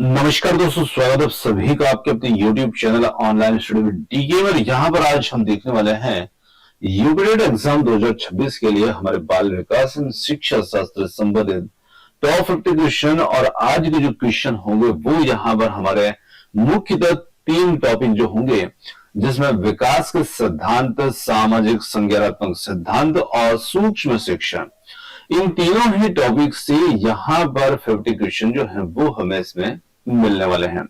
नमस्कार दोस्तों, स्वागत है सभी का आपके अपने YouTube channel online study with DK. यहाँ पर आज हम देखने वाले हैं यूपीटेट एग्जाम 2026 के लिए हमारे बाल विकास एवं शिक्षा शास्त्र संबंधित टॉप 50 क्वेश्चन। और आज के जो क्वेश्चन होंगे वो यहाँ पर हमारे मुख्यतः 3 टॉपिक जो होंगे, जिसमें विकास के सिद्धांत, सामाजिक संज्ञानात्मक सिद्धांत और सूक्ष्म शिक्षा, इन तीनों ही टॉपिक से यहाँ पर 50 क्वेश्चन जो है वो हमें इसमें मिलने वाले हैं।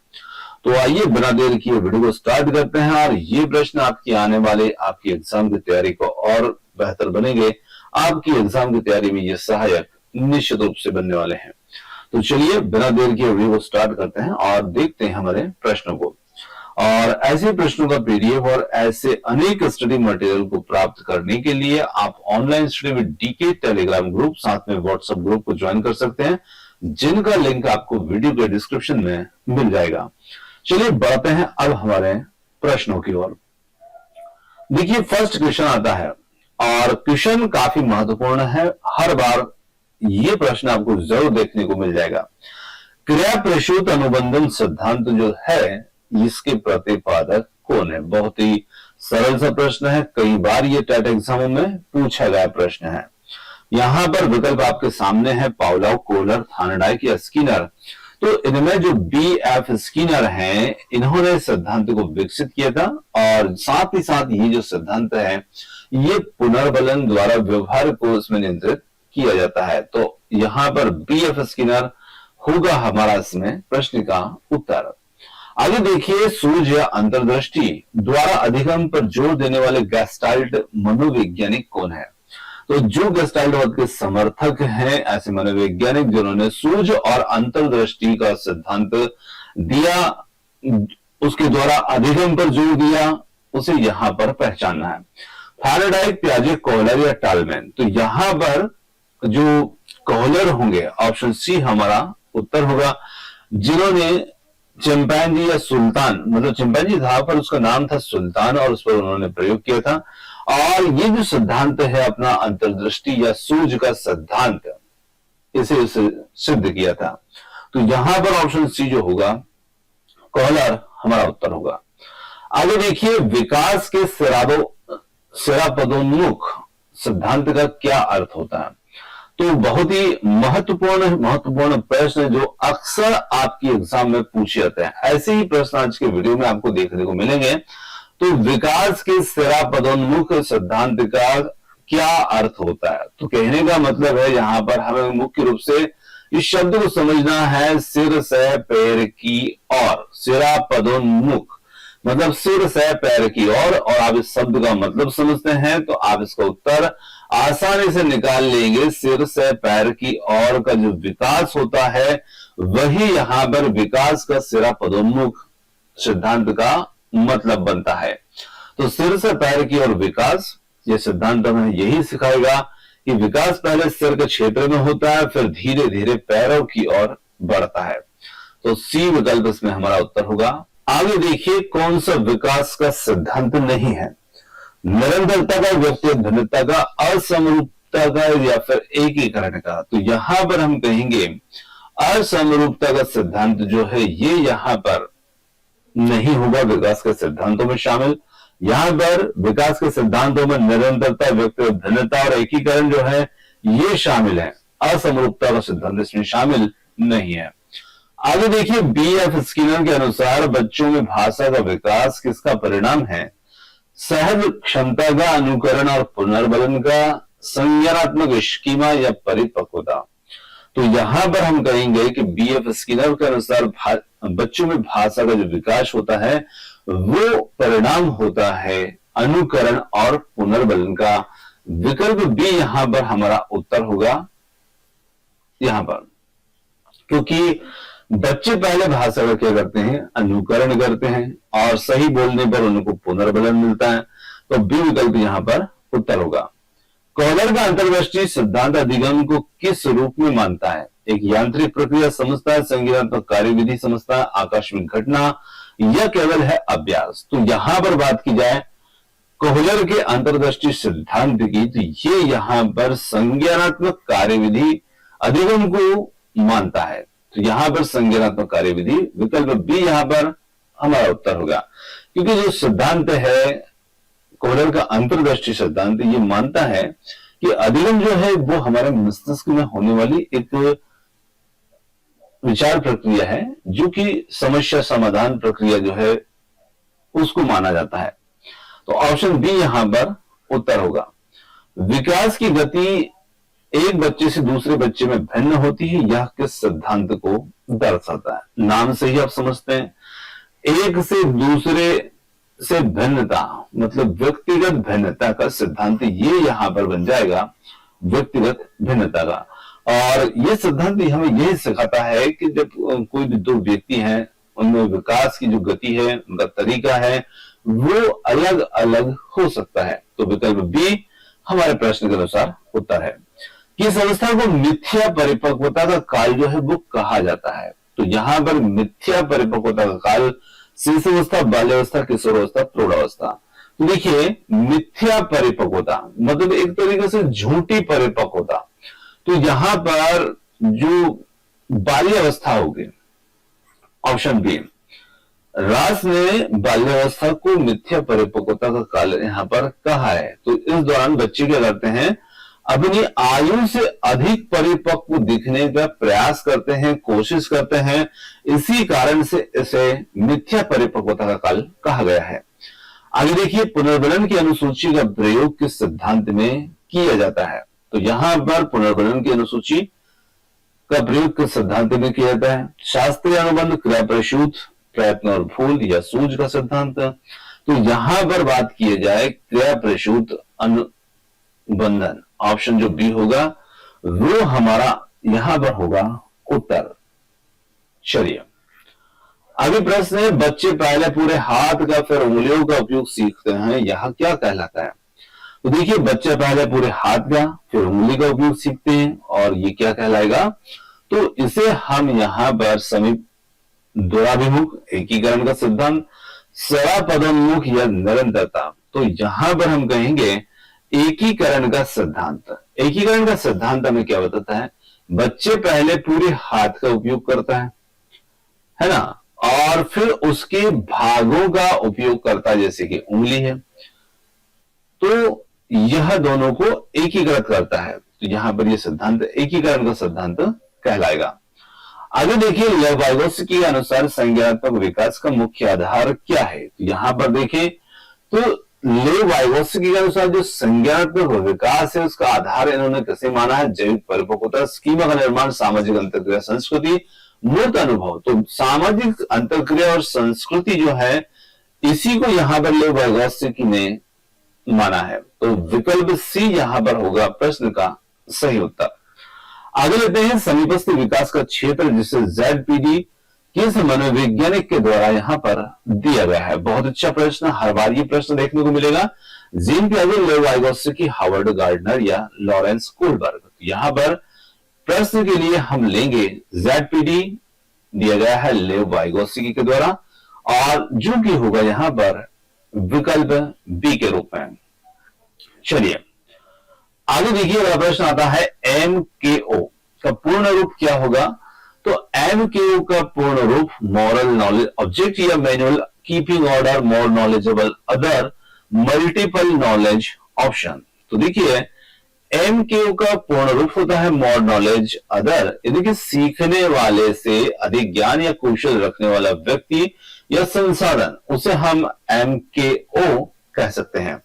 तो आइए बिना देर किए वीडियो को स्टार्ट करते हैं। और ये प्रश्न आपकी आने वाले आपकी एग्जाम की तैयारी को और बेहतर बनेंगे, आपकी एग्जाम की तैयारी में ये सहायक निश्चित रूप से बनने वाले हैं। तो चलिए बिना देर किए वीडियो को स्टार्ट करते हैं और देखते हैं हमारे प्रश्नों को। और ऐसे प्रश्नों का पीडीएफ और ऐसे अनेक स्टडी मटेरियल को प्राप्त करने के लिए आप online study with DK Telegram group, साथ में व्हाट्सएप ग्रुप को ज्वाइन कर सकते हैं, जिनका लिंक आपको वीडियो के डिस्क्रिप्शन में मिल जाएगा। चलिए बढ़ते हैं अब हमारे प्रश्नों की ओर। देखिए फर्स्ट क्वेश्चन आता है और क्वेश्चन काफी महत्वपूर्ण है। हर बार ये प्रश्न आपको जरूर देखने को मिल जाएगा। क्रिया प्रसूत अनुबंधन सिद्धांत जो है, इसके प्रतिपादक कौन है? बहुत ही सरल सा प्रश्न है, कई बार ये टेट एग्जाम में पूछा गया प्रश्न है। यहां पर विकल्प आपके सामने है, पावलोव, कोहलर, थार्नडाइक या स्किनर। तो इनमें जो B.F. स्किनर हैं, इन्होंने सिद्धांत को विकसित किया था और साथ ही साथ ये जो सिद्धांत है ये पुनर्बलन द्वारा व्यवहार को इसमें नियंत्रित किया जाता है। तो यहां पर B.F. स्किनर होगा हमारा इसमें प्रश्न का उत्तर। आगे देखिए, सूझ या अंतर्दृष्टि द्वारा अधिगम पर जोर देने वाले गेस्टाल्ट मनोवैज्ञानिक कौन है? तो जो गेस्टाल्टवाद के समर्थक हैं, ऐसे मनोवैज्ञानिक जिन्होंने सूझ और अंतर्दृष्टि का सिद्धांत दिया, उसके द्वारा अधिगम पर जोर दिया, उसे यहां पर पहचानना है। थार्नडाइक, पियाजे, कोहलर या टालमैन। तो यहां पर जो कोहलर होंगे, ऑप्शन सी हमारा उत्तर होगा, जिन्होंने चिंपैंजी या सुल्तान, मतलब चिंपैंजी था पर उसका नाम था सुल्तान और उस पर उन्होंने प्रयोग किया था। और ये जो सिद्धांत है अपना अंतर्दृष्टि या सूझ का सिद्धांत, इसे सिद्ध किया था। तो यहां पर ऑप्शन सी जो होगा, कोहलर, हमारा उत्तर होगा। आगे देखिए, विकास के सिरापदोन्मुख सिद्धांत का क्या अर्थ होता है? तो बहुत ही महत्वपूर्ण प्रश्न जो अक्सर आपकी एग्जाम में पूछे जाते हैं। ऐसे ही प्रश्न आज के वीडियो में आपको देखने को मिलेंगे। तो विकास के सिरापदोन्मुख सिद्धांत का क्या अर्थ होता है? तो कहने का मतलब है यहाँ पर हमें मुख्य रूप से इस शब्द को समझना है, सिर से पैर की ओर। सिरापदोन्मुख मतलब सिर से पैर की ओर। और आप इस शब्द का मतलब समझते हैं तो आप इसका उत्तर आसानी से निकाल लेंगे। सिर से पैर की ओर का जो विकास होता है वही यहां पर विकास का सिरापदोन्मुख सिद्धांत का मतलब बनता है। तो सिर से पैर की ओर विकास, ये सिद्धांत हमें यही सिखाएगा कि विकास पहले सिर के क्षेत्र में होता है, फिर धीरे धीरे पैरों की ओर बढ़ता है। तो सी विकल्प इसमें हमारा उत्तर होगा। आगे देखिए, कौन सा विकास का सिद्धांत नहीं है? निरंतरता का, व्यक्तिगत भिन्नता का, असमरूपता का या फिर एकीकरण का। तो यहां पर हम कहेंगे असमरूपता का सिद्धांत जो है ये यहां पर नहीं होगा विकास के सिद्धांतों में शामिल। यहां पर विकास के सिद्धांतों में निरंतरता, व्यक्तिगत भिन्नता और एकीकरण जो है ये शामिल है। असमरूपता का सिद्धांत इसमें शामिल नहीं है। आगे देखिए, B.F. स्किनर के अनुसार बच्चों में भाषा का विकास किसका परिणाम है? सहज क्षमता का, अनुकरण और पुनर्बलन का, संज्ञानात्मक स्कीमा या परिपक्वता। तो यहां पर हम कहेंगे कि B.F. स्किनर के अनुसार बच्चों में भाषा का जो विकास होता है वो परिणाम होता है अनुकरण और पुनर्बलन का। विकल्प बी यहां पर हमारा उत्तर होगा। यहां पर क्योंकि बच्चे पहले भाषा का क्या करते हैं? अनुकरण करते हैं और सही बोलने पर उनको पुनर्बलन मिलता है। तो बी विकल्प यहां पर उत्तर होगा। कोहलर का अंतर्दृष्टि सिद्धांत अधिगम को किस रूप में मानता है? एक यांत्रिक प्रक्रिया समझता है, संज्ञानात्मक कार्यविधि समझता है, आकस्मिक घटना या केवल है अभ्यास? तो यहां पर बात की जाए कोहलर के अंतर्दृष्टि सिद्धांत की, तो ये यहां पर संज्ञानात्मक कार्यविधि अधिगम को मानता है। तो यहां पर संज्ञानात्मक कार्यविधि विकल्प बी यहां पर हमारा उत्तर होगा, क्योंकि जो सिद्धांत है कोहलर का अंतर्दृष्टि सिद्धांत ये मानता है कि अधिगम जो है वो हमारे मस्तिष्क में होने वाली एक विचार प्रक्रिया है, जो कि समस्या समाधान प्रक्रिया जो है उसको माना जाता है। तो ऑप्शन बी यहां पर उत्तर होगा। विकास की गति एक बच्चे से दूसरे बच्चे में भिन्न होती है, यह किस सिद्धांत को दर्शाता है? नाम से ही आप समझते हैं, एक से दूसरे से भिन्नता मतलब व्यक्तिगत भिन्नता का सिद्धांत ये यहां पर बन जाएगा, व्यक्तिगत भिन्नता का। और ये सिद्धांत हमें यही सिखाता है कि जब कोई भी दो व्यक्ति हैं उनमें विकास की जो गति है, उनका तरीका है, वो अलग अलग हो सकता है। तो विकल्प बी हमारे प्रश्न के अनुसार उत्तर है। किस अवस्था को मिथ्या परिपक्वता का काल जो है वो कहा जाता है? तो यहां पर मिथ्या परिपक्वता का काल शिशुअवस्था, बाल्यावस्था, किशोरावस्था, प्रौढ़ावस्था। तो देखिए, मिथ्या परिपक्वता मतलब एक तरीके से झूठी परिपक्वता। तो यहां पर जो बाल्यावस्था होगी, ऑप्शन बी, रास ने बाल्यावस्था को मिथ्या परिपक्वता का काल यहां पर कहा है। तो इस दौरान बच्चे क्या करते हैं, अपनी आयु से अधिक परिपक्व दिखने का प्रयास करते हैं, कोशिश करते हैं, इसी कारण से इसे मिथ्या परिपक्वता का काल कहा गया है। आगे देखिए, पुनर्बलन की अनुसूची का प्रयोग किस सिद्धांत में किया जाता है? तो यहां पर पुनर्बलन की अनुसूची का प्रयोग किस सिद्धांत में किया जाता है? शास्त्रीय अनुबंध, क्रिया प्रसूत, प्रयत्न और भूल, या सूझ का सिद्धांत? तो यहां पर बात की जाए क्रिया प्रसूत अनुबंधन, ऑप्शन जो बी होगा वो हमारा यहां पर होगा उत्तर। चलिए अभी प्रश्न है, बच्चे पहले पूरे हाथ का फिर उंगलियों का उपयोग सीखते हैं, यह क्या कहलाता है? तो देखिए, बच्चे पहले पूरे हाथ का फिर उंगली का उपयोग सीखते हैं और ये क्या कहलाएगा? तो इसे हम यहां पर समीप द्वयाभिमुख एकीकरण का सिद्धांत, सरापदोन्मुख या निरंतरता। तो यहां पर हम कहेंगे एकीकरण का सिद्धांत। एकीकरण का सिद्धांत हमें क्या बताता है? बच्चे पहले पूरे हाथ का उपयोग करता है ना, और फिर उसके भागों का उपयोग करता है, जैसे कि उंगली है, तो यह दोनों को एकीकृत करता है। तो यहां पर यह सिद्धांत एकीकरण का सिद्धांत कहलाएगा। आगे देखिए, लेव वाइगोत्स्की के अनुसार संज्ञानात्मक विकास का मुख्य आधार क्या है? तो यहां पर देखें तो लेव वाइगोत्स्की के अनुसार जो संज्ञानात्मक विकास है उसका आधार इन्होंने कैसे माना है? जैविक परिपक्वता, स्कीमा का निर्माण, सामाजिक अंतरक्रिया, संस्कृति, मूर्त अनुभव। तो सामाजिक अंतरक्रिया और संस्कृति जो है इसी को यहां पर लेव वाइगोत्स्की ने माना है। तो विकल्प सी यहां पर होगा प्रश्न का सही उत्तर। आगे लेते हैं, समीपस्थ विकास का क्षेत्र जिसे ZPD किस मनोवैज्ञानिक के द्वारा यहां पर दिया गया है? बहुत अच्छा प्रश्न, हर बार ये प्रश्न देखने को मिलेगा। जीन पियाजे, लेव वाइगोत्स्की, हार्वर्ड गार्डनर या लॉरेंस कोलबर्ग? यहां पर प्रश्न के लिए हम लेंगे ZPD दिया गया है लेव वाइगोत्स्की के द्वारा, और जो कि होगा यहां पर विकल्प बी के रूप में। चलिए आगे देखिए, अगला प्रश्न आता है, MKO का पूर्ण रूप क्या होगा? तो MKO का पूर्ण रूप मॉरल नॉलेज ऑब्जेक्ट या manual keeping order, more knowledgeable other, multiple knowledge option. तो देखिए, MKO का पूर्ण रूप होता है मोर नॉलेज अदर, यानी कि सीखने वाले से अधिक ज्ञान या कौशल रखने वाला व्यक्ति या संसाधन, उसे हम MKO कह सकते हैं।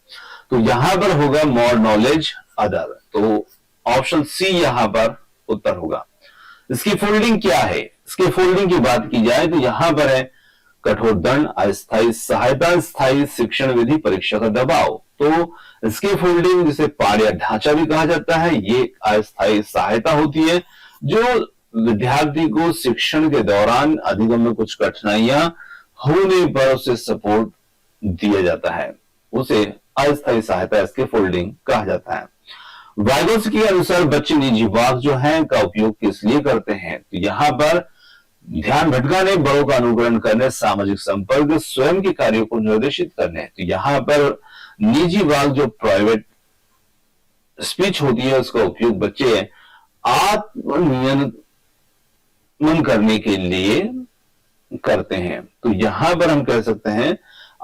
तो यहां पर होगा मोर नॉलेज अदर। तो ऑप्शन सी यहां पर उत्तर होगा। इसकी फोल्डिंग क्या है? इसकी फोल्डिंग की बात की जाए तो यहां पर है कठोर दंड, अस्थायी सहायता, स्थायी शिक्षण विधि, परीक्षा का दबाव। तो इसकी फोल्डिंग जिसे पाड़ या ढांचा भी कहा जाता है, ये अस्थायी सहायता होती है जो विद्यार्थी को शिक्षण के दौरान अधिगम में कुछ कठिनाइयां होने पर उसे सपोर्ट दिया जाता है, उसे अस्थायी सहायता, इसके फोल्डिंग कहा जाता है। वाइगोत्स्की के अनुसार बच्चे निजी वाक जो है का उपयोग किस लिए करते हैं? तो यहां पर ध्यान भटकाने, बड़ों का अनुकरण करने, सामाजिक संपर्क, स्वयं के कार्यों को निर्देशित करने। तो यहां पर निजी वाक जो प्राइवेट स्पीच होती है उसका उपयोग बच्चे आत्मनियंत्रण मन करने के लिए करते हैं। तो यहां पर हम कह सकते हैं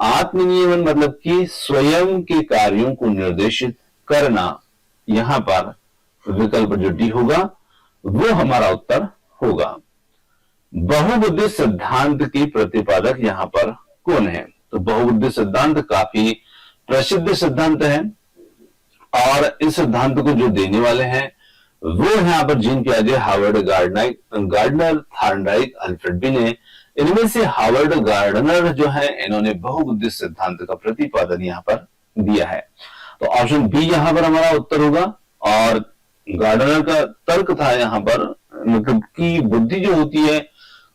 आत्मनियमन मतलब कि स्वयं के कार्यों को निर्देशित करना। यहां पर विकल्प जो डी होगा वो हमारा उत्तर होगा। बहुबुद्धि सिद्धांत की प्रतिपादक यहां पर कौन है? तो बहुबुद्धि सिद्धांत काफी प्रसिद्ध सिद्धांत है और इस सिद्धांत को जो देने वाले हैं वो यहां पर जीन पियाजे, Howard Gardner, Thorndike, Alfred Binet. इनमें से हार्वर्ड गार्डनर जो है इन्होंने बहुबुद्धि सिद्धांत का प्रतिपादन यहां पर दिया है। तो ऑप्शन बी यहां पर हमारा उत्तर होगा। और गार्डनर का तर्क था यहां पर मतलब कि बुद्धि जो होती है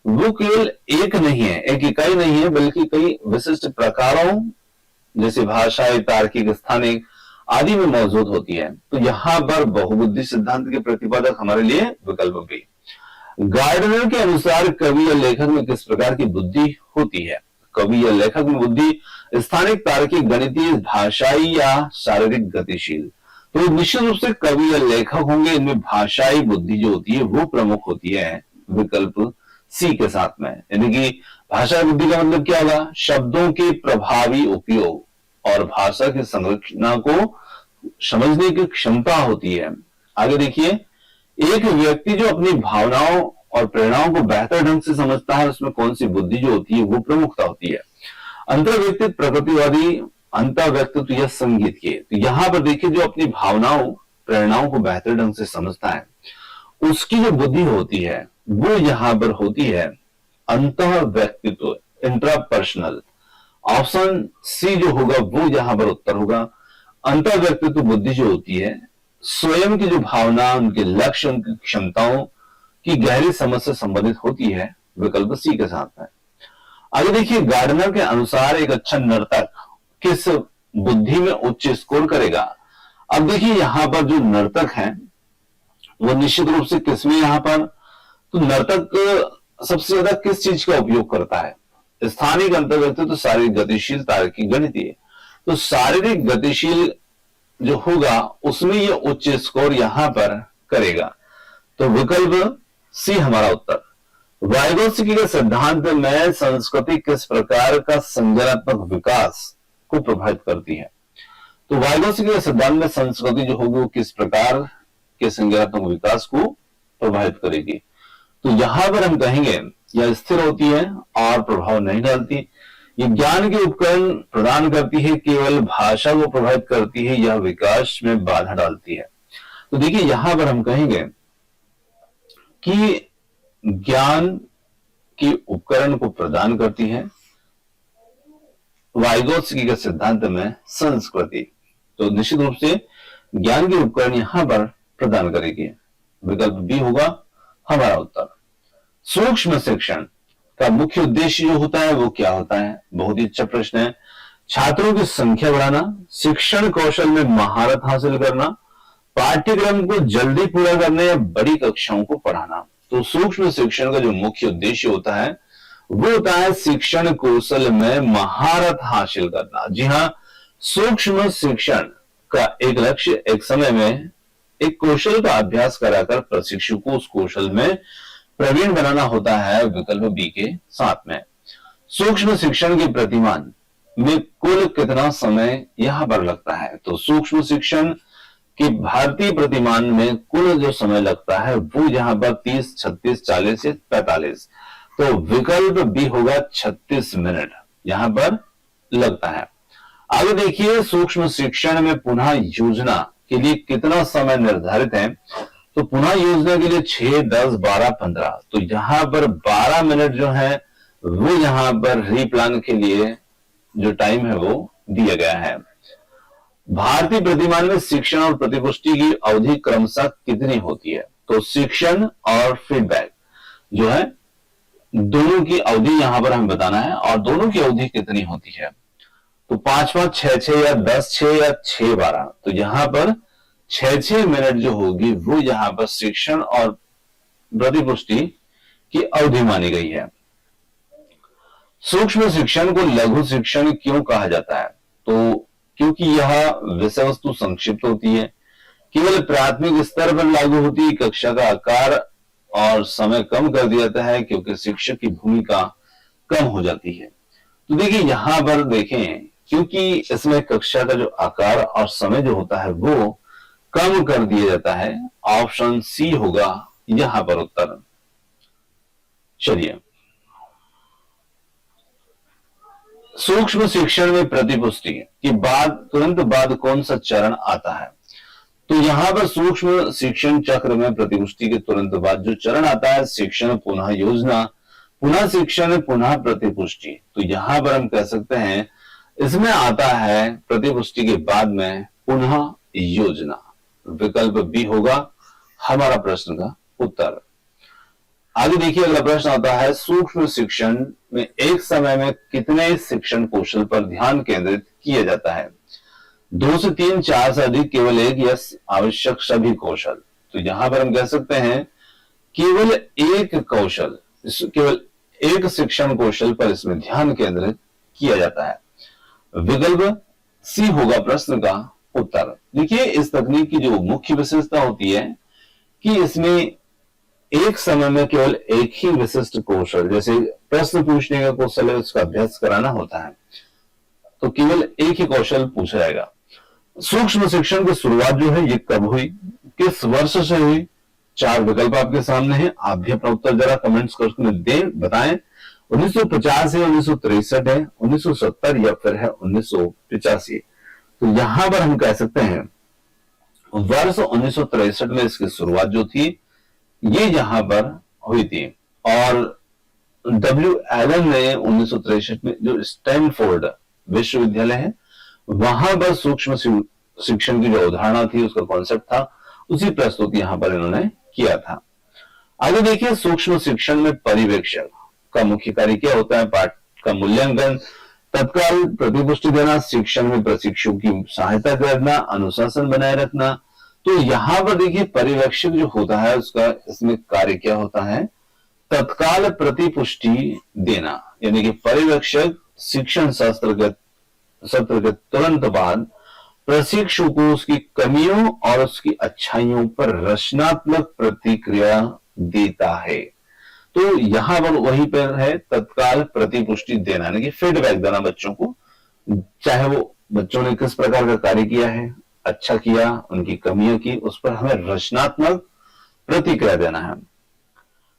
वो केवल एक नहीं है, एक इकाई नहीं है, बल्कि कई विशिष्ट प्रकारों जैसे भाषाई, तार्किक, स्थानिक आदि में मौजूद होती है। तो यहां पर बहुबुद्धि सिद्धांत के प्रतिपादक हमारे लिए विकल्प बी। गार्डनर के अनुसार कवि या लेखक में किस प्रकार की बुद्धि होती है? कवि या लेखक में बुद्धि स्थानिक, तार्किक, गणितीय, भाषाई या शारीरिक, गतिशील। तो निश्चित रूप से कवि या लेखक होंगे, इनमें भाषाई बुद्धि जो होती है वो प्रमुख होती है विकल्प सी के साथ में। यानी कि भाषा बुद्धि का मतलब क्या होगा? शब्दों के प्रभावी उपयोग और भाषा की संरचना को समझने की क्षमता होती है। आगे देखिए, एक व्यक्ति जो अपनी भावनाओं और प्रेरणाओं को बेहतर ढंग से समझता है उसमें कौन सी बुद्धि जो होती है वो प्रमुखता होती है? अंतर्व्यक्तित्व, प्रकृतिवादी, अंतर्व्यक्तित्व या संगीत के। तो यहां पर देखिए जो अपनी भावनाओं, प्रेरणाओं को बेहतर ढंग से समझता है उसकी जो बुद्धि होती है वो यहां पर होती है अंतः व्यक्तित्व, इंट्रापर्सनल। ऑप्शन सी जो होगा वो यहां पर उत्तर होगा। अंतः व्यक्तित्व बुद्धि जो होती है स्वयं की जो भावना, उनके लक्ष्य, उनकी क्षमताओं की गहरी समझ से संबंधित होती है, विकल्प सी के साथ है। आगे देखिए, गार्डनर के अनुसार एक अच्छा नर्तक किस बुद्धि में उच्च स्कोर करेगा? अब देखिए यहां पर जो नर्तक है वो निश्चित रूप से किसमें यहां पर, तो नर्तक सबसे ज्यादा किस चीज का उपयोग करता है? स्थानिक, अंतर्व्यक्तित्व, शारीरिक, गतिशील, तार्किक, गणितीय। तो शारीरिक गतिशील जो होगा उसमें ये उच्च स्कोर यहां पर करेगा। तो विकल्प सी हमारा उत्तर। वाइगोत्स्की के सिद्धांत में संस्कृति किस प्रकार का संज्ञानात्मक विकास को प्रभावित करती है? तो वाइगोत्स्की के सिद्धांत में संस्कृति जो होगी वो किस प्रकार के संज्ञानात्मक विकास को प्रभावित करेगी? तो यहां पर हम कहेंगे यह स्थिर होती है और प्रभाव नहीं डालती, ये ज्ञान के उपकरण प्रदान करती है, केवल भाषा को प्रभावित करती है, यह विकास में बाधा डालती है। तो देखिए यहां पर हम कहेंगे कि ज्ञान के उपकरण को प्रदान करती है वाइगोत्स्की के सिद्धांत में संस्कृति। तो निश्चित रूप से ज्ञान के उपकरण यहां पर प्रदान करेगी, विकल्प बी होगा हमारा उत्तर। सूक्ष्म शिक्षण का मुख्य उद्देश्य जो होता है वो क्या होता है? बहुत ही अच्छा प्रश्न है। छात्रों की संख्या बढ़ाना, शिक्षण कौशल में महारत हासिल करना, पाठ्यक्रम को जल्दी पूरा करना या बड़ी कक्षाओं को पढ़ाना। तो सूक्ष्म शिक्षण का जो मुख्य उद्देश्य होता है वो होता है शिक्षण कौशल में महारत हासिल करना। जी हाँ, सूक्ष्म शिक्षण का एक लक्ष्य एक समय में एक कौशल का अभ्यास कराकर प्रशिक्षु को उस कौशल में प्रवीण बनाना होता है, विकल्प बी के साथ में। सूक्ष्म शिक्षण के प्रतिमान में कुल कितना समय यहां पर लगता है? तो सूक्ष्म शिक्षण के भारतीय प्रतिमान में कुल जो समय लगता है वो यहां पर 30, 36, 40 से 45। तो विकल्प बी होगा 36 मिनट यहां पर लगता है। आगे देखिए, सूक्ष्म शिक्षण में पुनः योजना के लिए कितना समय निर्धारित है? तो पुनः योजना के लिए 6, 10, 12, 15। तो यहां पर 12 मिनट जो है वो यहां पर रीप्लान के लिए जो टाइम है वो दिया गया है। भारतीय प्रतिमान में शिक्षण और प्रतिपुष्टि की अवधि क्रमशः कितनी होती है? तो शिक्षण और फीडबैक जो है दोनों की अवधि यहां पर हमें बताना है और दोनों की अवधि कितनी होती है? तो 5, 5, 6, 6 या 10, 6 या 6, 12। तो यहां पर 6 मिनट जो होगी वो यहां पर शिक्षण और प्रतिपुष्टि की अवधि मानी गई है। सूक्ष्म शिक्षण को लघु शिक्षण क्यों कहा जाता है? तो क्योंकि यह विषय वस्तु संक्षिप्त होती है, केवल प्राथमिक स्तर पर लागू होती है, कक्षा का आकार और समय कम कर दिया जाता है क्योंकि शिक्षक की भूमिका कम हो जाती है। तो देखिए यहां पर देखें, क्योंकि इसमें कक्षा का जो आकार और समय जो होता है वो कम कर दिया जाता है। ऑप्शन सी होगा यहां पर उत्तर। चलिए, सूक्ष्म शिक्षण में प्रतिपुष्टि के बाद तुरंत बाद कौन सा चरण आता है? तो यहां पर सूक्ष्म शिक्षण चक्र में प्रतिपुष्टि के तुरंत बाद जो चरण आता है, शिक्षण पुनः योजना, पुनः शिक्षण, पुनः प्रतिपुष्टि। तो यहां पर हम कह सकते हैं इसमें आता है प्रतिपुष्टि के बाद में पुनः योजना। विकल्प बी होगा हमारा प्रश्न का उत्तर। आगे देखिए, अगला प्रश्न आता है, सूक्ष्म शिक्षण में एक समय में कितने शिक्षण कौशल पर ध्यान केंद्रित किया जाता है? 2 से 3, 4 से अधिक, केवल एक, या आवश्यक सभी कौशल? तो यहां पर हम कह सकते हैं केवल एक कौशल, केवल एक शिक्षण कौशल पर इसमें ध्यान केंद्रित किया जाता है। विकल्प सी होगा प्रश्न का उत्तर। देखिए, इस तकनीक की जो मुख्य विशेषता होती है कि इसमें एक समय में केवल एक ही विशिष्ट कौशल, जैसे प्रश्न पूछने का कौशल है, उसका अभ्यास कराना होता है, तो केवल एक ही कौशल पूछा जाएगा। सूक्ष्म शिक्षण की शुरुआत जो है ये कब हुई, किस वर्ष से हुई? 4 विकल्प आपके सामने हैं, आप भी अपना उत्तर जरा कमेंट्स करके दें, बताएं। 1950 है, 1963 है, 1970 या फिर है 1985? तो यहां पर हम कह सकते हैं वर्ष 1963 में इसकी शुरुआत जो थी ये यहां पर हुई थी। और डब्ल्यू एलन ने 1963 में जो स्टैनफोर्ड विश्वविद्यालय है वहां पर सूक्ष्म शिक्षण की जो अवधारणा थी, उसका कॉन्सेप्ट था, उसी प्रस्तुत यहां पर इन्होंने किया था। आगे देखिए, सूक्ष्म शिक्षण में पर्यवेक्षक का मुख्य कार्य क्या होता है? पाठ का मूल्यांकन, तत्काल प्रतिपुष्टि देना, शिक्षण में प्रशिक्षु की सहायता करना, अनुशासन बनाए रखना। तो यहां पर देखिए पर्यवेक्षक जो होता है उसका इसमें कार्य क्या होता है? तत्काल प्रतिपुष्टि देना, यानी कि पर्यवेक्षक शिक्षण सत्र के तुरंत बाद प्रशिक्षु को उसकी कमियों और उसकी अच्छाइयों पर रचनात्मक प्रतिक्रिया देता है। तो यहां पर वहीं पर है तत्काल प्रतिपुष्टि देना, यानी कि फीडबैक देना बच्चों को, चाहे वो बच्चों ने किस प्रकार का कार्य किया है, अच्छा किया, उनकी कमियां की, उस पर हमें रचनात्मक प्रतिक्रिया देना है।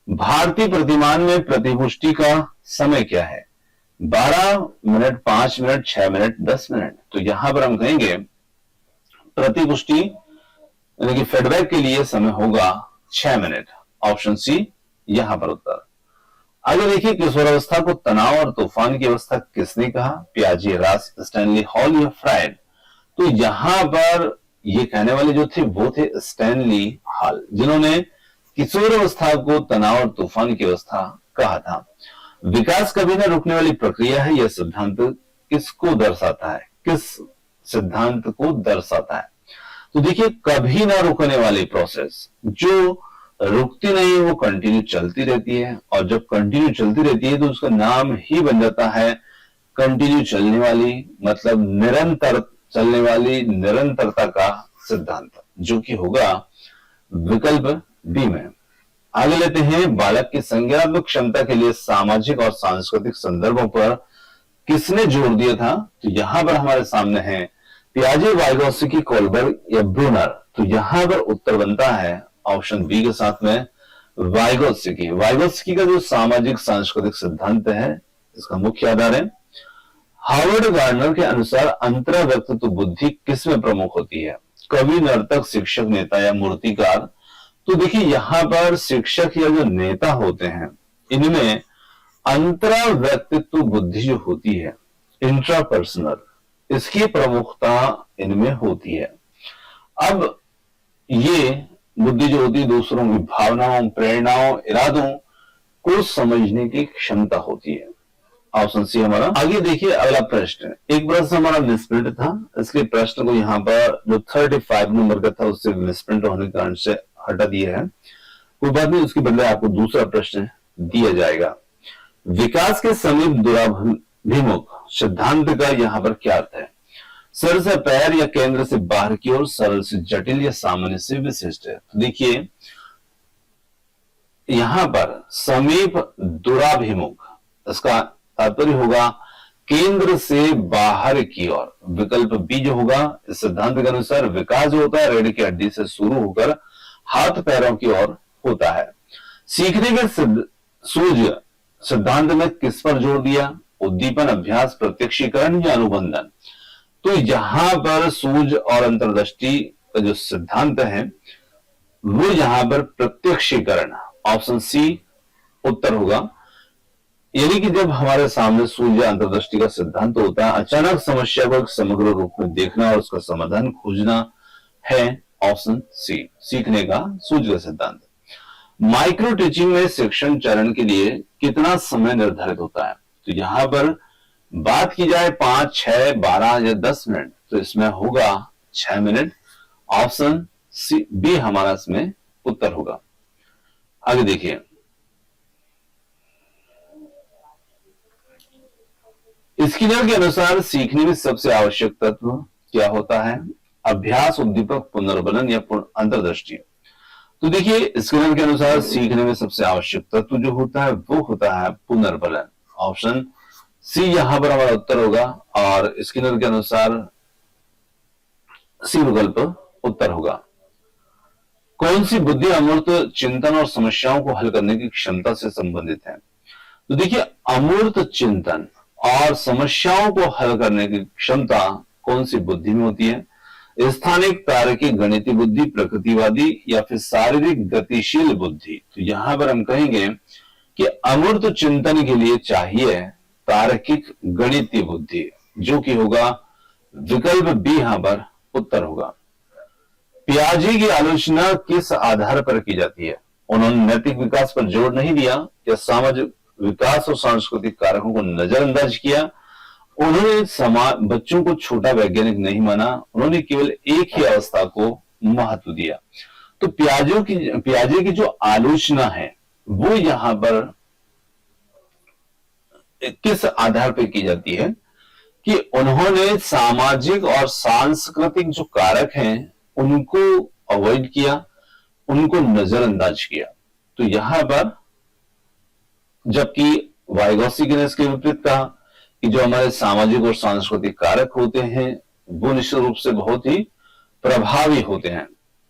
भारतीय प्रतिमान में प्रतिपुष्टि का समय क्या है? 12 मिनट, 5 मिनट, 6 मिनट, 10 मिनट? तो यहां पर हम कहेंगे प्रतिपुष्टि यानी कि फीडबैक के लिए समय होगा 6 मिनट। ऑप्शन सी यहां पर उत्तर। आगे देखिए, किशोरावस्था को तनाव और तूफान की अवस्था किसने कहा? पियाजे, रास, स्टैनली हॉल या फ्रायड? तो यहां पर ये कहने वाले जो थे वो थे स्टैनली हॉल, जिन्होंने किशोरावस्था को तनाव और तूफान की अवस्था कहा था। विकास कभी न रुकने वाली प्रक्रिया है, यह सिद्धांत किसको दर्शाता है? किस सिद्धांत को दर्शाता है? तो देखिए, कभी ना रुकने वाली प्रोसेस, जो रुकती नहीं वो कंटिन्यू चलती रहती है, और जब कंटिन्यू चलती रहती है तो उसका नाम ही बन जाता है कंटिन्यू चलने वाली, मतलब निरंतर चलने वाली, निरंतरता का सिद्धांत, जो कि होगा विकल्प बी में। आगे लेते हैं, बालक की संज्ञानात्मक क्षमता के लिए सामाजिक और सांस्कृतिक संदर्भों पर किसने जोर दिया था? तो यहां पर हमारे सामने है पियाजे, वाइगोत्स्की, कोलबर्ग या ब्रूनर? तो यहां पर उत्तर बनता है ऑप्शन बी के साथ में वाइगोत्स्की। वाइगोत्स्की का जो सामाजिक सांस्कृतिक सिद्धांत है इसका मुख्य आधार है। हार्वर्ड गार्डनर के अनुसार अंतरा व्यक्तित्व बुद्धि किसमें प्रमुख होती है? कवि, नर्तक, शिक्षक, नेता या मूर्तिकार? तो देखिए यहां पर शिक्षक या जो नेता होते हैं इनमें अंतरा व्यक्तित्व बुद्धि जो होती है, इंट्रापर्सनल, इसकी प्रमुखता इनमें होती है। अब ये बुद्धि जो होती है दूसरों की भावनाओं, प्रेरणाओं, इरादों को समझने की क्षमता होती है। ऑप्शन सी हमारा। आगे देखिए अगला प्रश्न, एक प्रश्न हमारा मिसप्रिंट था, इसलिए प्रश्न को यहाँ पर जो 35 नंबर का था उससे मिसप्रिंट होने के कारण से हटा दिया है, कोई बात नहीं, उसके बदले आपको दूसरा प्रश्न दिया जाएगा। विकास के समीप दुराभिमुख सिद्धांत का यहाँ पर क्या अर्थ है? सर से पैर या केंद्र से बाहर की ओर, सरल से जटिल या सामान्य से विशिष्ट है? तो देखिए यहां पर समीप दूराभिमुख, इसका तात्पर्य होगा केंद्र से बाहर की ओर। विकल्प बी जो होगा, इस सिद्धांत के अनुसार विकास जो होता है रीढ़ की हड्डी से शुरू होकर हाथ पैरों की ओर होता है। सीखने के सूझ सिद्धांत में किस पर जोर दिया? उद्दीपन, अभ्यास, प्रत्यक्षीकरण या अनुबंधन। तो यहां पर सूझ और अंतर्दृष्टि का जो सिद्धांत है वो यहां पर प्रत्यक्षीकरण, ऑप्शन सी उत्तर होगा। यानी कि जब हमारे सामने सूझ या अंतर्दृष्टि का सिद्धांत होता है, अचानक समस्या को एक समग्र रूप में देखना और उसका समाधान खोजना है, ऑप्शन सी सीखने का सूझ का सिद्धांत। माइक्रो टीचिंग में शिक्षण चरण के लिए कितना समय निर्धारित होता है? तो यहां पर बात की जाए 5, 6, 12 या 10 मिनट, तो इसमें होगा 6 मिनट। ऑप्शन सी बी हमारा इसमें उत्तर होगा। आगे देखिए, स्किनर के अनुसार सीखने में सबसे आवश्यक तत्व क्या होता है? अभ्यास, उद्दीपक, पुनर्बलन या अंतर्दृष्टि। तो देखिए, स्किनर के अनुसार सीखने में सबसे आवश्यक तत्व जो होता है वो होता है पुनर्बलन। ऑप्शन सी यहां पर हमारा उत्तर होगा और स्किनर के अनुसार सी विकल्प उत्तर होगा। कौन सी बुद्धि अमूर्त चिंतन और समस्याओं को हल करने की क्षमता से संबंधित है? तो देखिए, अमूर्त चिंतन और समस्याओं को हल करने की क्षमता कौन सी बुद्धि में होती है? स्थानिक, तार्किक, गणितीय बुद्धि, प्रकृतिवादी या फिर शारीरिक गतिशील बुद्धि। तो यहां पर हम कहेंगे कि अमूर्त चिंतन के लिए चाहिए तार्किक गणितीय बुद्धि, जो कि होगा विकल्प बी यहां पर उत्तर होगा। पियाजे की आलोचना किस आधार पर की जाती है? उन्होंने नैतिक विकास पर जोर नहीं दिया या सामाजिक विकास और सांस्कृतिक कारकों को नजरअंदाज किया? उन्होंने बच्चों को छोटा वैज्ञानिक नहीं माना, उन्होंने केवल एक ही अवस्था को महत्व दिया। तो पियाजे की जो आलोचना है वो यहां पर किस आधार पर की जाती है कि उन्होंने सामाजिक और सांस्कृतिक जो कारक हैं उनको अवॉइड किया, उनको नजरअंदाज किया। तो यहां पर जबकि वाइगोत्स्की ने इसके विपरीत कहा कि जो हमारे सामाजिक और सांस्कृतिक कारक होते हैं वो निश्चित रूप से बहुत ही प्रभावी होते हैं,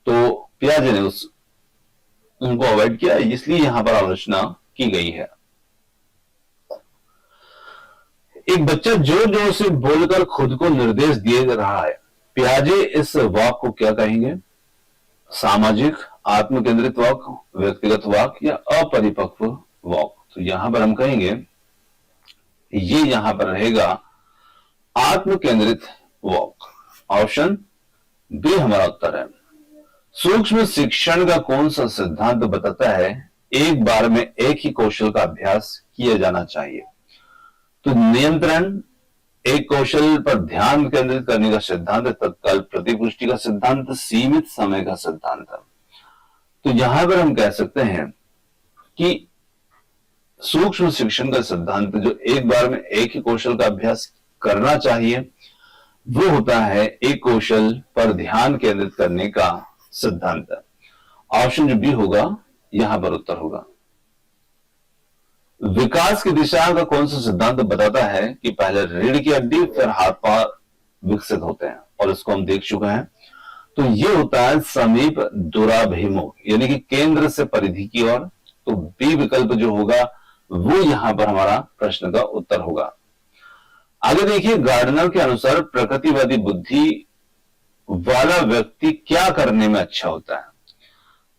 तो पियाजे ने उनको अवॉइड किया, इसलिए यहां पर आलोचना की गई है। एक बच्चा जोर जोर से बोलकर खुद को निर्देश दे रहा है, पियाजे इस वाक को क्या कहेंगे? सामाजिक, आत्म केंद्रित वाक, व्यक्तिगत वाक या अपरिपक्व वाक। तो यहां पर हम कहेंगे ये यहां पर रहेगा आत्म केंद्रित वाक। ऑप्शन बी हमारा उत्तर है। सूक्ष्म शिक्षण का कौन सा सिद्धांत बताता है एक बार में एक ही कौशल का अभ्यास किया जाना चाहिए? तो नियंत्रण, एक कौशल पर ध्यान केंद्रित करने का सिद्धांत, तत्काल प्रतिपुष्टि का सिद्धांत, सीमित समय का सिद्धांत। तो यहां पर हम कह सकते हैं कि सूक्ष्म शिक्षण का सिद्धांत जो एक बार में एक ही कौशल का अभ्यास करना चाहिए वो होता है एक कौशल पर ध्यान केंद्रित करने का सिद्धांत। ऑप्शन जो बी होगा यहां पर उत्तर होगा। विकास की दिशा का कौन सा सिद्धांत बताता है कि पहले रीढ़ की हड्डी फिर हाथ पांव विकसित होते हैं? और इसको हम देख चुके हैं। तो ये होता है समीप दूराभिमुख, यानी कि केंद्र से परिधि की ओर। तो बी विकल्प जो होगा वो यहां पर हमारा प्रश्न का उत्तर होगा। आगे देखिए, गार्डनर के अनुसार प्रकृतिवादी बुद्धि वाला व्यक्ति क्या करने में अच्छा होता है?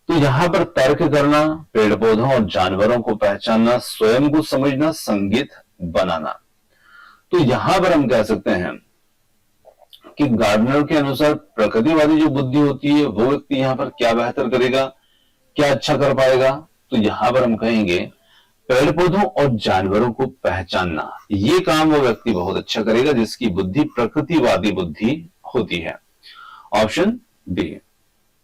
तो यहां पर तर्क करना, पेड़ पौधों और जानवरों को पहचानना, स्वयं को समझना, संगीत बनाना। तो यहां पर हम कह सकते हैं कि गार्डनर के अनुसार प्रकृतिवादी जो बुद्धि होती है वो व्यक्ति यहां पर क्या बेहतर करेगा, क्या अच्छा कर पाएगा? तो यहां पर हम कहेंगे पेड़ पौधों और जानवरों को पहचानना, ये काम वो व्यक्ति बहुत अच्छा करेगा जिसकी बुद्धि प्रकृतिवादी बुद्धि होती है। Option B.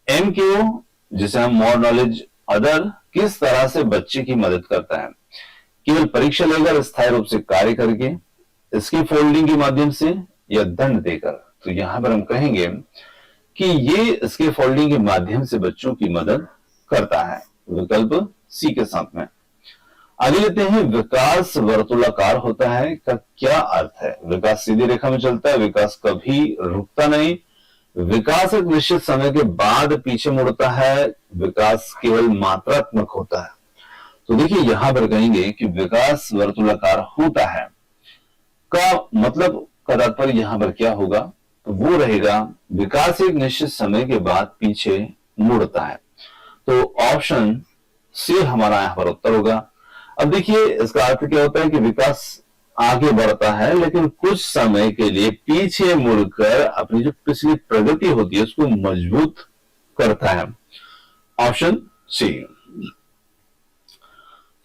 MQ, जिसे हम मोर नॉलेज अदर, किस तरह से बच्चे की मदद करता है? केवल परीक्षा लेकर, स्थायी रूप से कार्य करके, इसकी फोल्डिंग के माध्यम से या दंड देकर? तो यहां पर हम कहेंगे कि ये इसके फोल्डिंग के माध्यम से बच्चों की मदद करता है। विकल्प सी के साथ में। आगे लेते हैं, विकास वर्तुलाकार होता है का क्या अर्थ है? विकास सीधी रेखा में चलता है, विकास कभी रुकता नहीं, विकास एक निश्चित समय के बाद पीछे मुड़ता है, विकास केवल मात्रात्मक होता है। तो देखिए यहां पर कहेंगे कि विकास वर्तुलाकार होता है का मतलब का तात्पर्य यहां पर क्या होगा? तो वो रहेगा विकास एक निश्चित समय के बाद पीछे मुड़ता है। तो ऑप्शन सी हमारा यहां पर उत्तर होगा। अब देखिए इसका अर्थ क्या होता है कि विकास आगे बढ़ता है लेकिन कुछ समय के लिए पीछे मुड़कर अपनी जो पिछली प्रगति होती है उसको मजबूत करता है। Option C.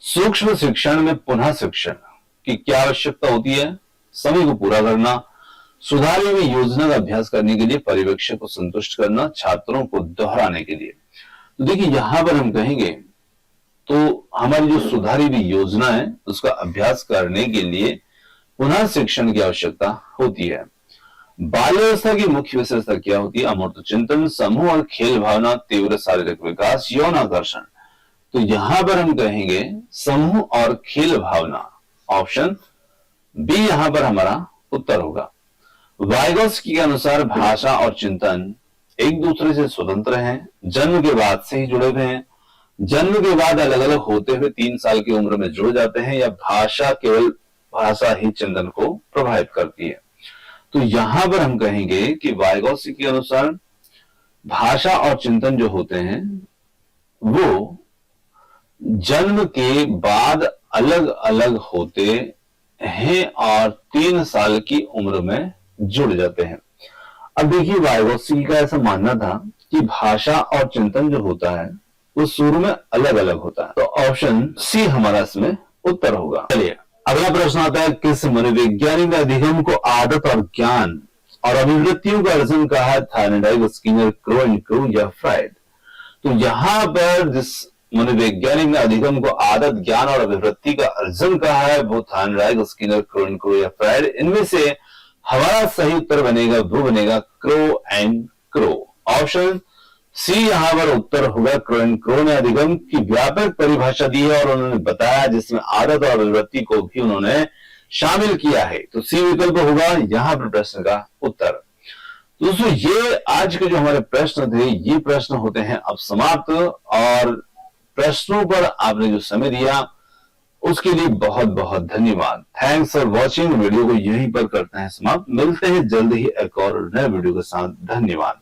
सूक्ष्म शिक्षण में पुनः शिक्षण की क्या आवश्यकता होती है? समय को पूरा करना, सुधारी हुई योजना का अभ्यास करने के लिए, पर्यवेक्षक को संतुष्ट करना, छात्रों को दोहराने के लिए। तो देखिए यहां पर हम कहेंगे तो हमारी जो सुधारी हुई योजना है उसका अभ्यास करने के लिए पुनः शिक्षण की आवश्यकता होती है। बाल्यावस्था की मुख्य विशेषता क्या होती है? अमूर्त चिंतन, समूह और खेल भावना, तीव्र शारीरिक विकास, यौन आकर्षण। तो यहां पर हम कहेंगे समूह और खेल भावना। ऑप्शन बी यहां पर हमारा उत्तर होगा। वाइगोत्स्की के अनुसार भाषा और चिंतन एक दूसरे से स्वतंत्र हैं, जन्म के बाद से ही जुड़े हुए हैं, जन्म के बाद अलग अलग होते हुए 3 साल की उम्र में जुड़ जाते हैं, या केवल भाषा ही चिंतन को प्रभावित करती है। तो यहां पर हम कहेंगे कि वाइगोत्स्की के अनुसार भाषा और चिंतन जो होते हैं वो जन्म के बाद अलग अलग होते हैं और 3 साल की उम्र में जुड़ जाते हैं। अब देखिए वाइगोत्स्की का ऐसा मानना था कि भाषा और चिंतन जो होता है वो शुरू में अलग अलग होता है। तो ऑप्शन सी हमारा इसमें उत्तर होगा। चलिए अगला प्रश्न आता है, किस मनोवैज्ञानिक ने अधिगम को आदत और ज्ञान और अभिवृत्तियों का अर्जन कहा है? थायरनडाइक, स्किनर, क्रो एंड क्रू या फ्राइड? तो यहां पर जिस मनोवैज्ञानिक ने अधिगम को आदत, ज्ञान और अभिवृत्ति का अर्जन कहा है वो Thorndike, Skinner, Crow and Crow या फ्राइड। इनमें से हमारा सही उत्तर बनेगा वो बनेगा Crow and Crow. Option C यहां पर उत्तर होगा। क्रो एंड क्रो ने अधिगम की व्यापक परिभाषा दी है और उन्होंने बताया जिसमें आदत और अभिवृत्ति को भी उन्होंने शामिल किया है। तो सी विकल्प होगा यहां पर प्रश्न का उत्तर। दोस्तों ये आज के जो हमारे प्रश्न थे ये प्रश्न होते हैं अब समाप्त, और प्रश्नों पर आपने जो समय दिया उसके लिए बहुत बहुत धन्यवाद। Thanks for watching. वीडियो को यहीं पर करते हैं समाप्त। मिलते हैं जल्द ही एक और नए वीडियो के साथ। धन्यवाद।